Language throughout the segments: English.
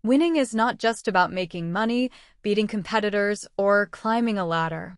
Winning is not just about making money, beating competitors, or climbing a ladder.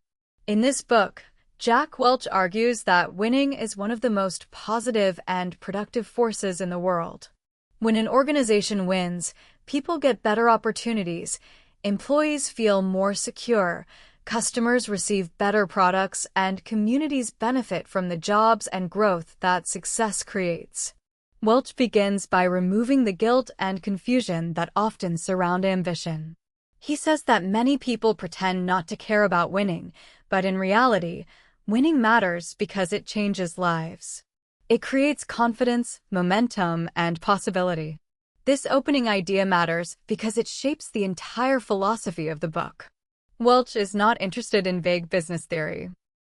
In this book, Jack Welch argues that winning is one of the most positive and productive forces in the world. When an organization wins, people get better opportunities, employees feel more secure, customers receive better products, and communities benefit from the jobs and growth that success creates. Welch begins by removing the guilt and confusion that often surround ambition. He says that many people pretend not to care about winning, but in reality, winning matters because it changes lives. It creates confidence, momentum, and possibility. This opening idea matters because it shapes the entire philosophy of the book. Welch is not interested in vague business theory.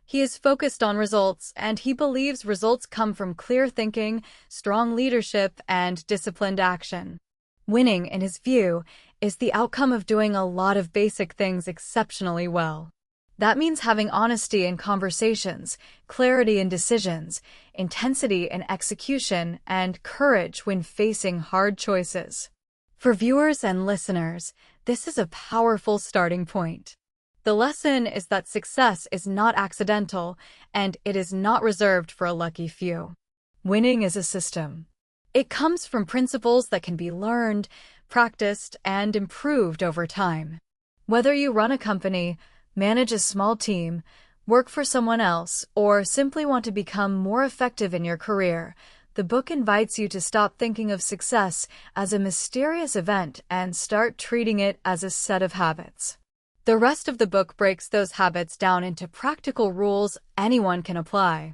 He is focused on results, and he believes results come from clear thinking, strong leadership, and disciplined action. Winning, in his view, is the outcome of doing a lot of basic things exceptionally well. That means having honesty in conversations, clarity in decisions, intensity in execution, and courage when facing hard choices. For viewers and listeners, this is a powerful starting point. The lesson is that success is not accidental, and it is not reserved for a lucky few. Winning is a system. It comes from principles that can be learned, practiced, and improved over time. Whether you run a company, manage a small team, work for someone else, or simply want to become more effective in your career, the book invites you to stop thinking of success as a mysterious event and start treating it as a set of habits. The rest of the book breaks those habits down into practical rules anyone can apply.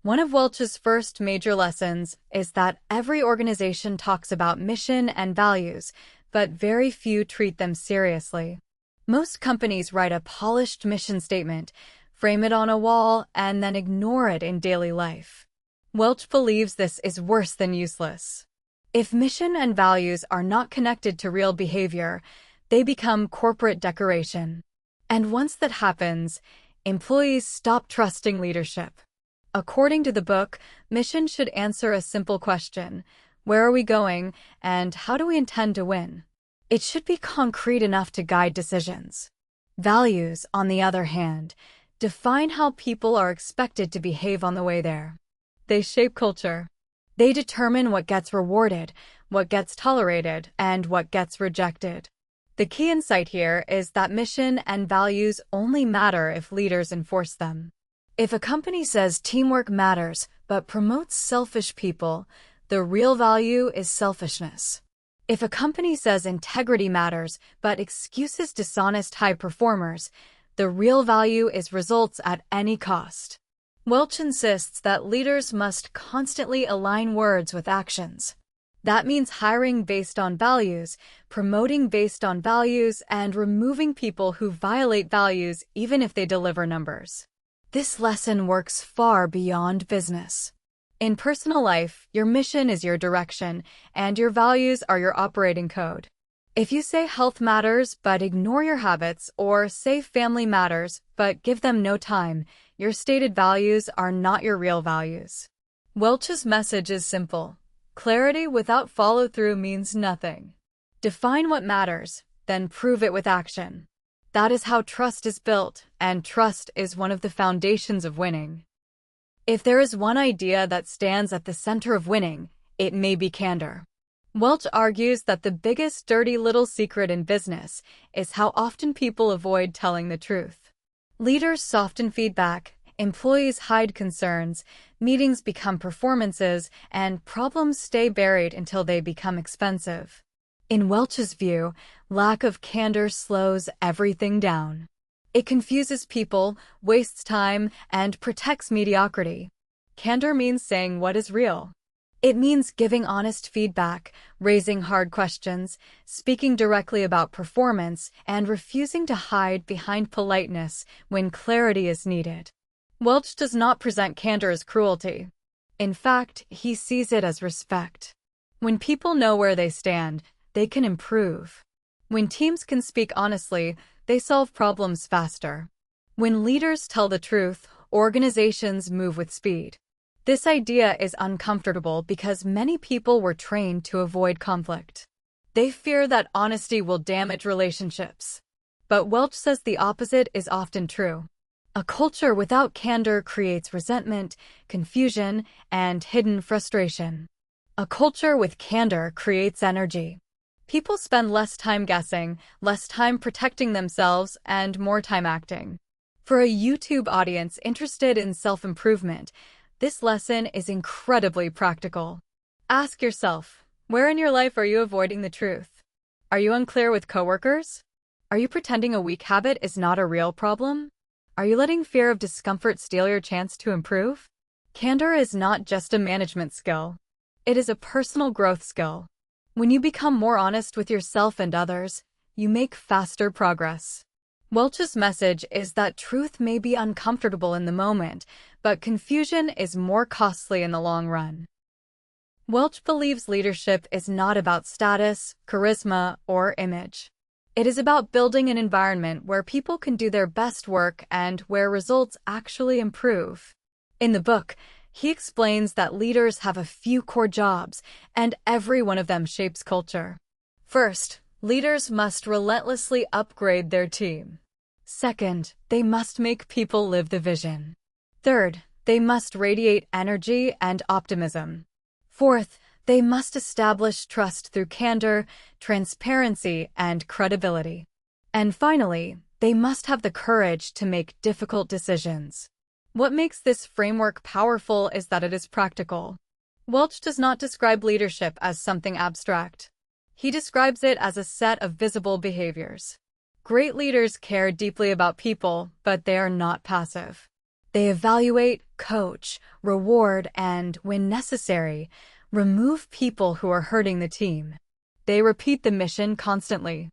One of Welch's first major lessons is that every organization talks about mission and values, but very few treat them seriously. Most companies write a polished mission statement, frame it on a wall, and then ignore it in daily life. Welch believes this is worse than useless. If mission and values are not connected to real behavior, they become corporate decoration. And once that happens, employees stop trusting leadership. According to the book, mission should answer a simple question: where are we going, and how do we intend to win? It should be concrete enough to guide decisions. Values, on the other hand, define how people are expected to behave on the way there. They shape culture. They determine what gets rewarded, what gets tolerated, and what gets rejected. The key insight here is that mission and values only matter if leaders enforce them. If a company says teamwork matters but promotes selfish people, the real value is selfishness. If a company says integrity matters but excuses dishonest high performers, the real value is results at any cost. Welch insists that leaders must constantly align words with actions. That means hiring based on values, promoting based on values, and removing people who violate values even if they deliver numbers. This lesson works far beyond business. In personal life, your mission is your direction, and your values are your operating code. If you say health matters but ignore your habits, or say family matters but give them no time, your stated values are not your real values. Welch's message is simple. Clarity without follow-through means nothing. Define what matters, then prove it with action. That is how trust is built, and trust is one of the foundations of winning. If there is one idea that stands at the center of winning, it may be candor. Welch argues that the biggest dirty little secret in business is how often people avoid telling the truth. Leaders soften feedback, employees hide concerns, meetings become performances, and problems stay buried until they become expensive. In Welch's view, lack of candor slows everything down. It confuses people, wastes time, and protects mediocrity. Candor means saying what is real. It means giving honest feedback, raising hard questions, speaking directly about performance, and refusing to hide behind politeness when clarity is needed. Welch does not present candor as cruelty. In fact, he sees it as respect. When people know where they stand, they can improve. When teams can speak honestly, they solve problems faster. When leaders tell the truth, organizations move with speed. This idea is uncomfortable because many people were trained to avoid conflict. They fear that honesty will damage relationships. But Welch says the opposite is often true. A culture without candor creates resentment, confusion, and hidden frustration. A culture with candor creates energy. People spend less time guessing, less time protecting themselves, and more time acting. For a YouTube audience interested in self-improvement, this lesson is incredibly practical. Ask yourself, where in your life are you avoiding the truth? Are you unclear with coworkers? Are you pretending a weak habit is not a real problem? Are you letting fear of discomfort steal your chance to improve? Candor is not just a management skill. It is a personal growth skill. When you become more honest with yourself and others, you make faster progress. Welch's message is that truth may be uncomfortable in the moment, but confusion is more costly in the long run. Welch believes leadership is not about status, charisma, or image. It is about building an environment where people can do their best work and where results actually improve. In the book, he explains that leaders have a few core jobs, and every one of them shapes culture. First, leaders must relentlessly upgrade their team. Second, they must make people live the vision. Third, they must radiate energy and optimism. Fourth, they must establish trust through candor, transparency, and credibility. And finally, they must have the courage to make difficult decisions. What makes this framework powerful is that it is practical. Welch does not describe leadership as something abstract. He describes it as a set of visible behaviors. Great leaders care deeply about people, but they are not passive. They evaluate, coach, reward, and, when necessary, remove people who are hurting the team. They repeat the mission constantly.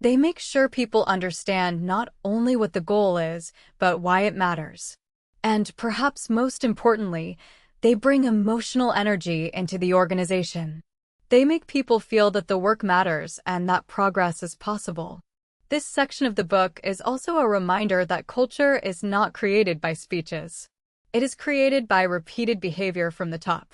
They make sure people understand not only what the goal is, but why it matters. And perhaps most importantly, they bring emotional energy into the organization. They make people feel that the work matters and that progress is possible. This section of the book is also a reminder that culture is not created by speeches. It is created by repeated behavior from the top.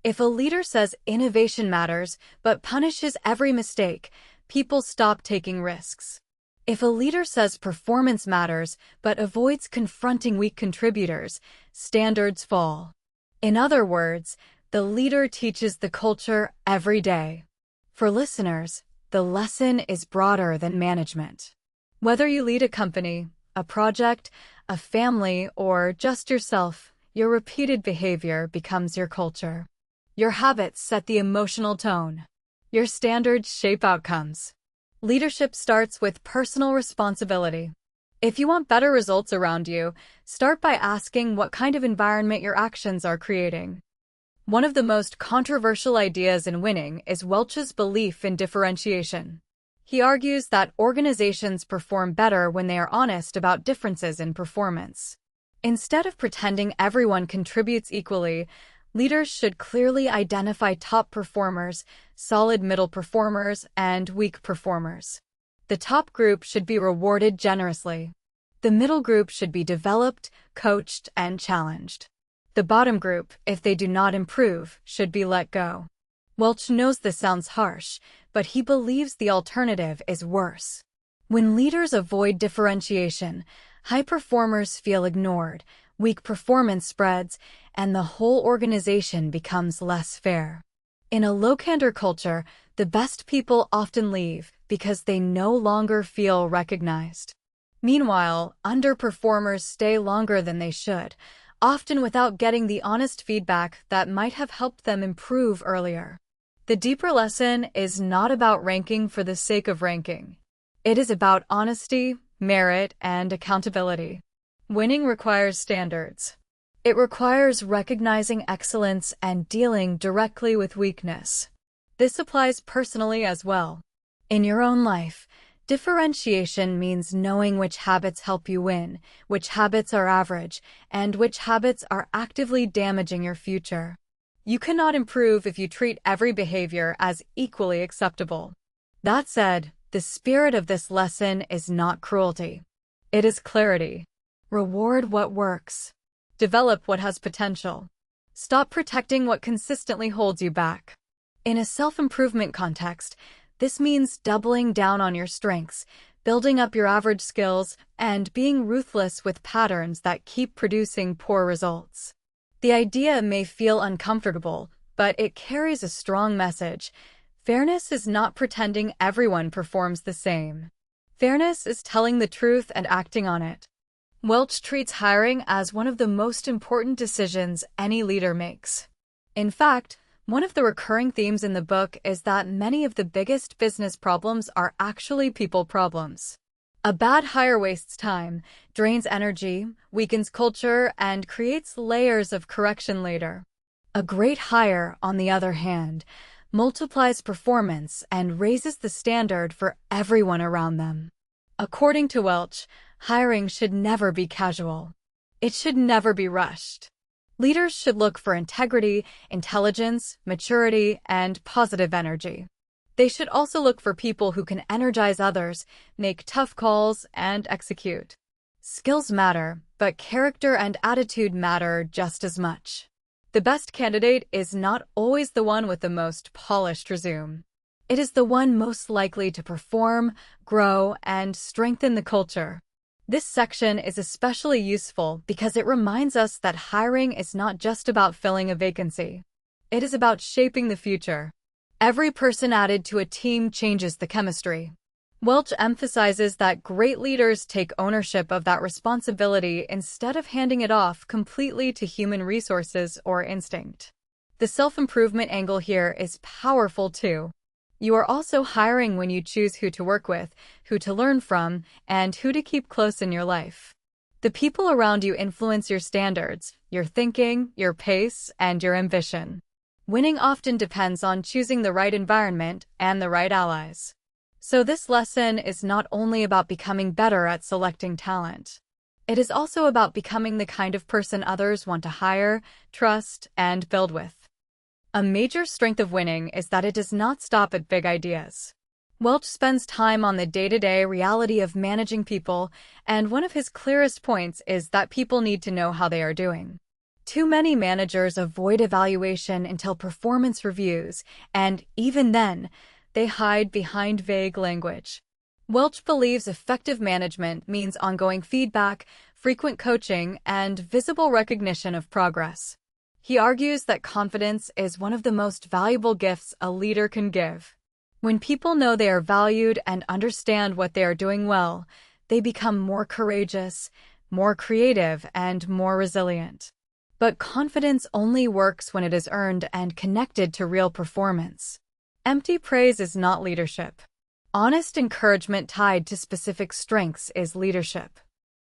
If a leader says innovation matters but punishes every mistake, people stop taking risks. If a leader says performance matters but avoids confronting weak contributors, standards fall. In other words, the leader teaches the culture every day. For listeners, the lesson is broader than management. Whether you lead a company, a project, a family, or just yourself, your repeated behavior becomes your culture. Your habits set the emotional tone. Your standards shape outcomes. Leadership starts with personal responsibility. If you want better results around you, start by asking what kind of environment your actions are creating. One of the most controversial ideas in winning is Welch's belief in differentiation. He argues that organizations perform better when they are honest about differences in performance. Instead of pretending everyone contributes equally, leaders should clearly identify top performers, solid middle performers, and weak performers. The top group should be rewarded generously. The middle group should be developed, coached, and challenged. The bottom group, if they do not improve, should be let go. Welch knows this sounds harsh, but he believes the alternative is worse. When leaders avoid differentiation, high performers feel ignored, weak performance spreads, and the whole organization becomes less fair. In a low-candor culture, the best people often leave because they no longer feel recognized. Meanwhile, underperformers stay longer than they should, often without getting the honest feedback that might have helped them improve earlier. The deeper lesson is not about ranking for the sake of ranking. It is about honesty, merit, and accountability. Winning requires standards. It requires recognizing excellence and dealing directly with weakness. This applies personally as well. In your own life, differentiation means knowing which habits help you win, which habits are average, and which habits are actively damaging your future. You cannot improve if you treat every behavior as equally acceptable. That said, the spirit of this lesson is not cruelty. It is clarity. Reward what works. Develop what has potential. Stop protecting what consistently holds you back. In a self-improvement context, This means doubling down on your strengths, building up your average skills, and being ruthless with patterns that keep producing poor results. The idea may feel uncomfortable, but it carries a strong message. Fairness is not pretending everyone performs the same. Fairness is telling the truth and acting on it. Welch treats hiring as one of the most important decisions any leader makes. In fact, one of the recurring themes in the book is that many of the biggest business problems are actually people problems. A bad hire wastes time, drains energy, weakens culture, and creates layers of correction later. A great hire, on the other hand, multiplies performance and raises the standard for everyone around them. According to Welch, hiring should never be casual. It should never be rushed. Leaders should look for integrity, intelligence, maturity, and positive energy. They should also look for people who can energize others, make tough calls, and execute. Skills matter, but character and attitude matter just as much. The best candidate is not always the one with the most polished resume. It is the one most likely to perform, grow, and strengthen the culture. This section is especially useful because it reminds us that hiring is not just about filling a vacancy. It is about shaping the future. Every person added to a team changes the chemistry. Welch emphasizes that great leaders take ownership of that responsibility instead of handing it off completely to human resources or instinct. The self-improvement angle here is powerful too. You are also hiring when you choose who to work with, who to learn from, and who to keep close in your life. The people around you influence your standards, your thinking, your pace, and your ambition. Winning often depends on choosing the right environment and the right allies. So this lesson is not only about becoming better at selecting talent. It is also about becoming the kind of person others want to hire, trust, and build with. A major strength of winning is that it does not stop at big ideas. Welch spends time on the day-to-day reality of managing people, and one of his clearest points is that people need to know how they are doing. Too many managers avoid evaluation until performance reviews, and even then, they hide behind vague language. Welch believes effective management means ongoing feedback, frequent coaching, and visible recognition of progress. He argues that confidence is one of the most valuable gifts a leader can give. When people know they are valued and understand what they are doing well, they become more courageous, more creative, and more resilient. But confidence only works when it is earned and connected to real performance. Empty praise is not leadership. Honest encouragement tied to specific strengths is leadership.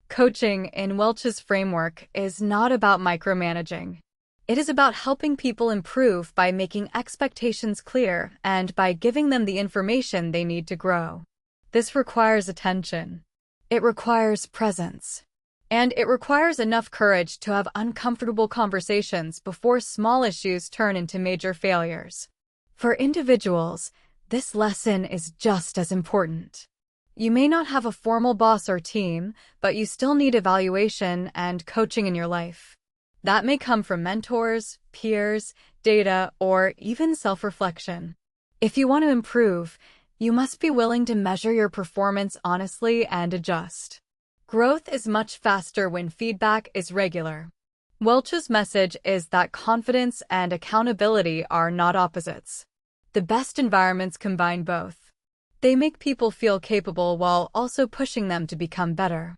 Coaching, in Welch's framework, is not about micromanaging. It is about helping people improve by making expectations clear and by giving them the information they need to grow. This requires attention. It requires presence. And it requires enough courage to have uncomfortable conversations before small issues turn into major failures. For individuals, this lesson is just as important. You may not have a formal boss or team, but you still need evaluation and coaching in your life. That may come from mentors, peers, data, or even self-reflection. If you want to improve, you must be willing to measure your performance honestly and adjust. Growth is much faster when feedback is regular. Welch's message is that confidence and accountability are not opposites. The best environments combine both. They make people feel capable while also pushing them to become better.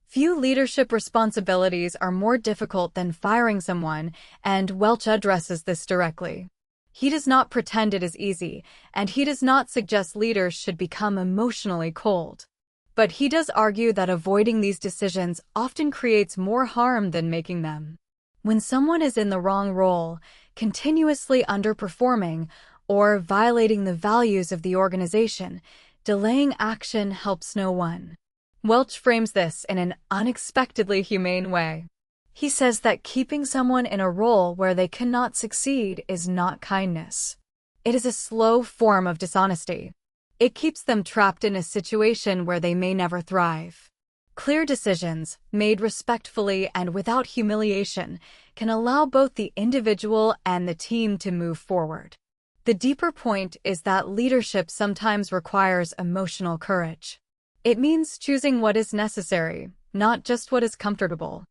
Few leadership responsibilities are more difficult than firing someone, and Welch addresses this directly. He does not pretend it is easy, and he does not suggest leaders should become emotionally cold. But he does argue that avoiding these decisions often creates more harm than making them. When someone is in the wrong role, continuously underperforming, or violating the values of the organization, delaying action helps no one. Welch frames this in an unexpectedly humane way. He says that keeping someone in a role where they cannot succeed is not kindness. It is a slow form of dishonesty. It keeps them trapped in a situation where they may never thrive. Clear decisions, made respectfully and without humiliation, can allow both the individual and the team to move forward. The deeper point is that leadership sometimes requires emotional courage. It means choosing what is necessary, not just what is comfortable.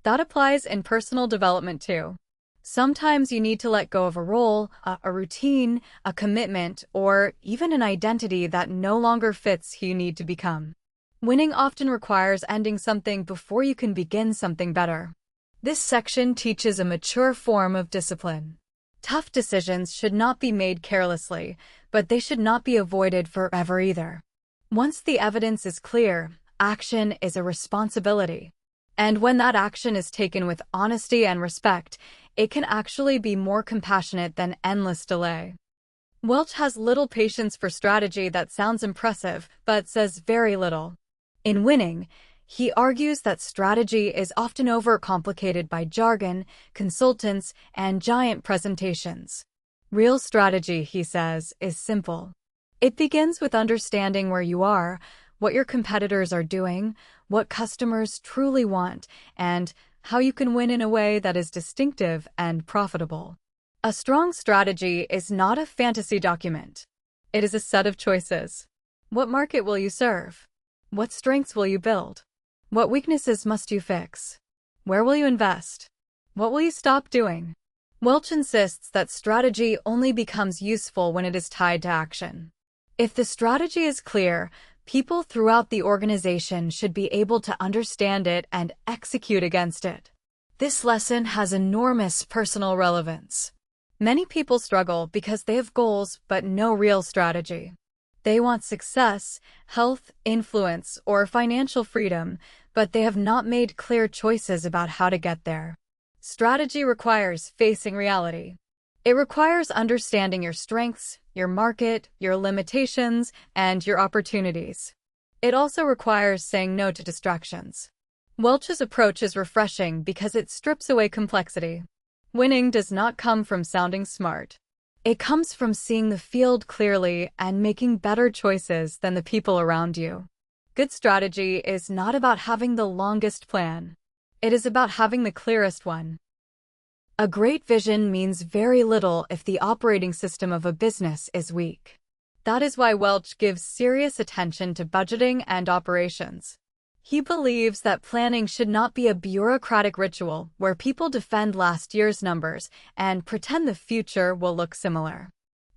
That applies in personal development too. Sometimes you need to let go of a role, a routine, a commitment, or even an identity that no longer fits who you need to become. Winning often requires ending something before you can begin something better. This section teaches a mature form of discipline. Tough decisions should not be made carelessly, but they should not be avoided forever either. Once the evidence is clear, action is a responsibility. And when that action is taken with honesty and respect, it can actually be more compassionate than endless delay. Welch has little patience for strategy that sounds impressive, but says very little. In Winning, he argues that strategy is often overcomplicated by jargon, consultants, and giant presentations. Real strategy, he says, is simple. It begins with understanding where you are, what your competitors are doing, what customers truly want, and how you can win in a way that is distinctive and profitable. A strong strategy is not a fantasy document. It is a set of choices. What market will you serve? What strengths will you build? What weaknesses must you fix? Where will you invest? What will you stop doing? Welch insists that strategy only becomes useful when it is tied to action. If the strategy is clear, people throughout the organization should be able to understand it and execute against it. This lesson has enormous personal relevance. Many people struggle because they have goals but no real strategy. They want success, health, influence, or financial freedom, but they have not made clear choices about how to get there. Strategy requires facing reality. It requires understanding your strengths, your market, your limitations, and your opportunities. It also requires saying no to distractions. Welch's approach is refreshing because it strips away complexity. Winning does not come from sounding smart. It comes from seeing the field clearly and making better choices than the people around you. Good strategy is not about having the longest plan. It is about having the clearest one. A great vision means very little if the operating system of a business is weak. That is why Welch gives serious attention to budgeting and operations. He believes that planning should not be a bureaucratic ritual where people defend last year's numbers and pretend the future will look similar.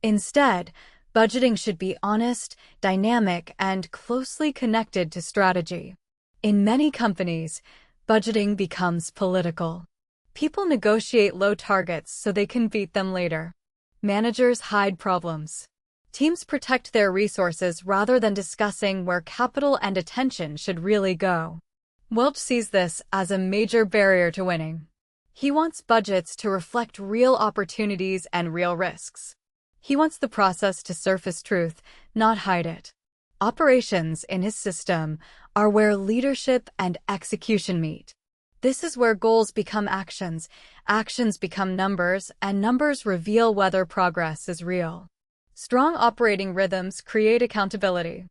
Instead, budgeting should be honest, dynamic, and closely connected to strategy. In many companies, budgeting becomes political. People negotiate low targets so they can beat them later. Managers hide problems. Teams protect their resources rather than discussing where capital and attention should really go. Welch sees this as a major barrier to winning. He wants budgets to reflect real opportunities and real risks. He wants the process to surface truth, not hide it. Operations in his system are where leadership and execution meet. This is where goals become actions, actions become numbers, and numbers reveal whether progress is real. Strong operating rhythms create accountability.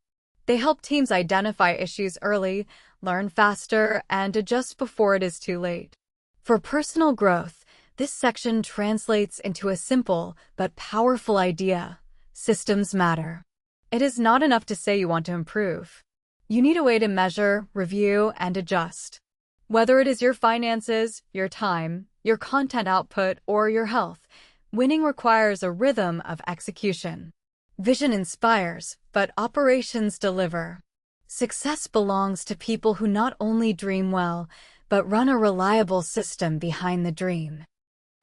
They help teams identify issues early, learn faster, and adjust before it is too late. For personal growth, this section translates into a simple but powerful idea: systems matter. It is not enough to say you want to improve. You need a way to measure, review, and adjust. Whether it is your finances, your time, your content output, or your health, winning requires a rhythm of execution. Vision inspires, but operations deliver. Success belongs to people who not only dream well, but run a reliable system behind the dream.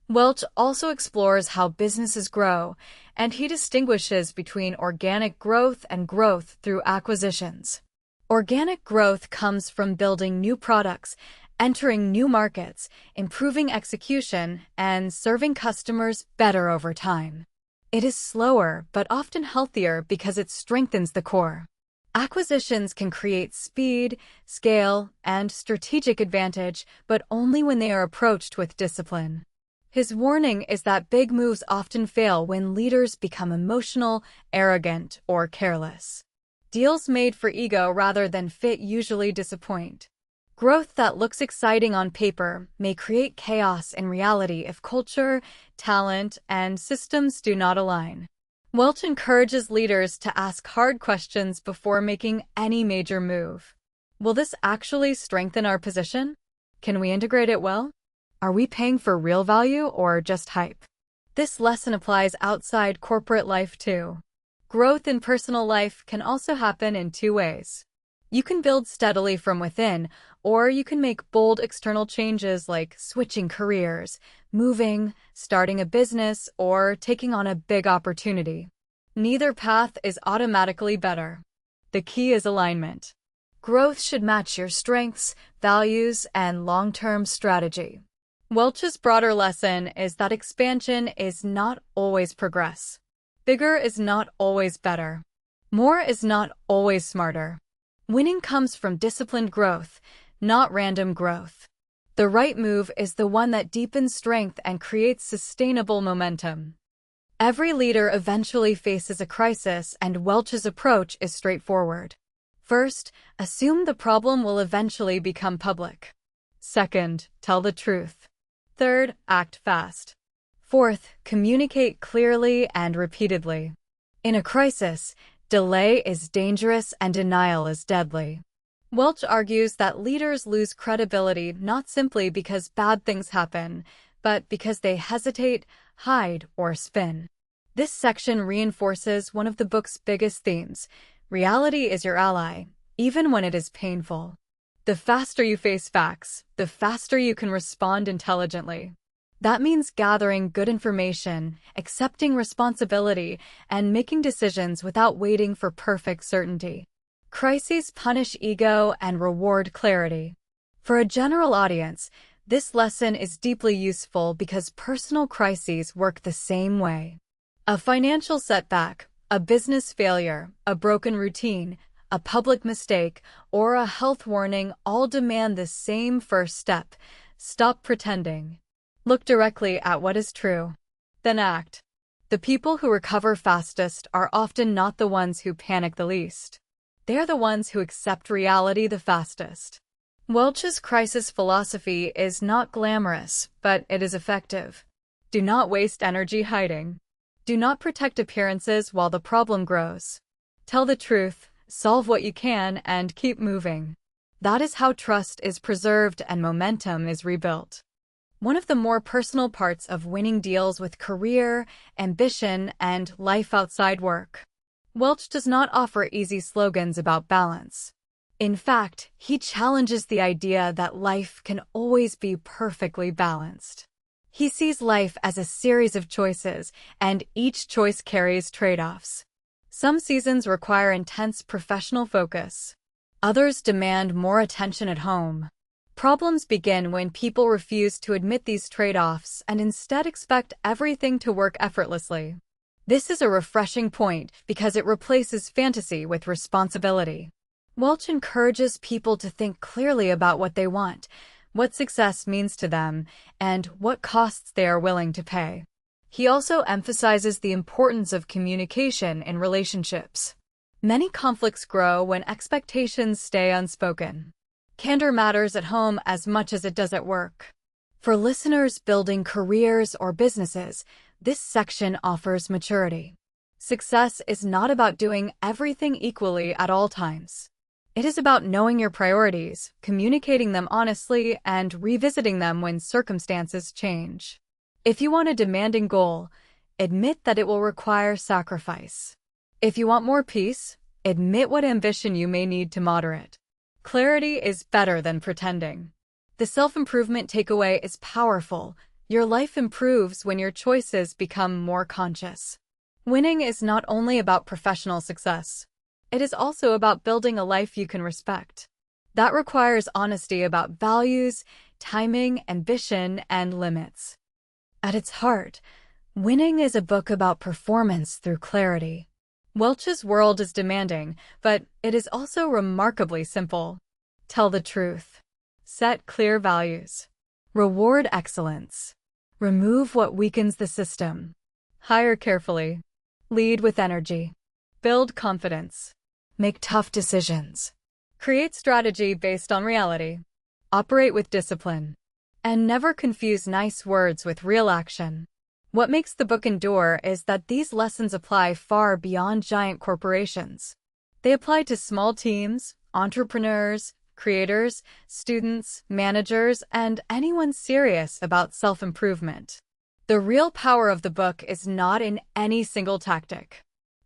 Welch also explores how businesses grow, and he distinguishes between organic growth and growth through acquisitions. Organic growth comes from building new products, entering new markets, improving execution, and serving customers better over time. It is slower but often healthier because it strengthens the core. Acquisitions can create speed, scale, and strategic advantage, but only when they are approached with discipline. His warning is that big moves often fail when leaders become emotional, arrogant, or careless. Deals made for ego rather than fit usually disappoint. Growth that looks exciting on paper may create chaos in reality if culture, talent, and systems do not align. Welch encourages leaders to ask hard questions before making any major move. Will this actually strengthen our position? Can we integrate it well? Are we paying for real value or just hype? This lesson applies outside corporate life too. Growth in personal life can also happen in two ways. You can build steadily from within, or you can make bold external changes like switching careers, moving, starting a business, or taking on a big opportunity. Neither path is automatically better. The key is alignment. Growth should match your strengths, values, and long-term strategy. Welch's broader lesson is that expansion is not always progress. Bigger is not always better. More is not always smarter. Winning comes from disciplined growth, not random growth. The right move is the one that deepens strength and creates sustainable momentum. Every leader eventually faces a crisis, and Welch's approach is straightforward. First, assume the problem will eventually become public. Second, tell the truth. Third, act fast. Fourth, communicate clearly and repeatedly. In a crisis, delay is dangerous and denial is deadly. Welch argues that leaders lose credibility not simply because bad things happen, but because they hesitate, hide, or spin. This section reinforces one of the book's biggest themes: reality is your ally, even when it is painful. The faster you face facts, the faster you can respond intelligently. That means gathering good information, accepting responsibility, and making decisions without waiting for perfect certainty. Crises punish ego and reward clarity. For a general audience, this lesson is deeply useful because personal crises work the same way. A financial setback, a business failure, a broken routine, a public mistake, or a health warning all demand the same first step: stop pretending. Look directly at what is true. Then act. The people who recover fastest are often not the ones who panic the least. They're the ones who accept reality the fastest. Welch's crisis philosophy is not glamorous, but it is effective. Do not waste energy hiding. Do not protect appearances while the problem grows. Tell the truth, solve what you can, and keep moving. That is how trust is preserved and momentum is rebuilt. One of the more personal parts of winning deals with career, ambition, and life outside work. Welch does not offer easy slogans about balance. In fact, he challenges the idea that life can always be perfectly balanced. He sees life as a series of choices, and each choice carries trade-offs. Some seasons require intense professional focus. Others demand more attention at home. Problems begin when people refuse to admit these trade-offs and instead expect everything to work effortlessly. This is a refreshing point because it replaces fantasy with responsibility. Welch encourages people to think clearly about what they want, what success means to them, and what costs they are willing to pay. He also emphasizes the importance of communication in relationships. Many conflicts grow when expectations stay unspoken. Candor matters at home as much as it does at work. For listeners building careers or businesses, this section offers maturity. Success is not about doing everything equally at all times. It is about knowing your priorities, communicating them honestly, and revisiting them when circumstances change. If you want a demanding goal, admit that it will require sacrifice. If you want more peace, admit what ambition you may need to moderate. Clarity is better than pretending. The self-improvement takeaway is powerful. Your life improves when your choices become more conscious. Winning is not only about professional success. It is also about building a life you can respect. That requires honesty about values, timing, ambition, and limits. At its heart, Winning is a book about performance through clarity. Welch's world is demanding, but it is also remarkably simple. Tell the truth. Set clear values. Reward excellence. Remove what weakens the system. Hire carefully. Lead with energy. Build confidence. Make tough decisions. Create strategy based on reality. Operate with discipline. And never confuse nice words with real action. What makes the book endure is that these lessons apply far beyond giant corporations. They apply to small teams, entrepreneurs, creators, students, managers, and anyone serious about self-improvement. The real power of the book is not in any single tactic.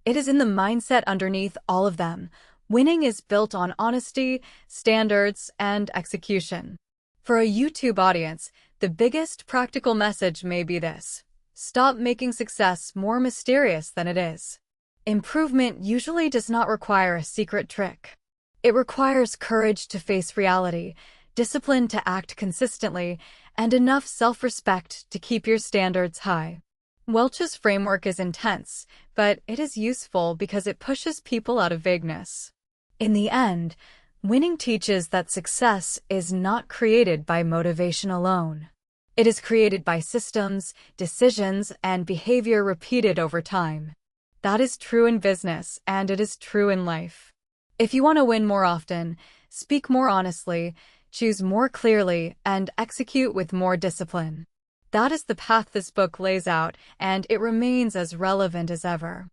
It is in the mindset underneath all of them. Winning is built on honesty, standards, and execution. For a YouTube audience, the biggest practical message may be this: stop making success more mysterious than it is. Improvement usually does not require a secret trick. It requires courage to face reality, discipline to act consistently, and enough self-respect to keep your standards high. Welch's framework is intense, but it is useful because it pushes people out of vagueness. In the end, winning teaches that success is not created by motivation alone. It is created by systems, decisions, and behavior repeated over time. That is true in business, and it is true in life. If you want to win more often, speak more honestly, choose more clearly, and execute with more discipline. That is the path this book lays out, and it remains as relevant as ever.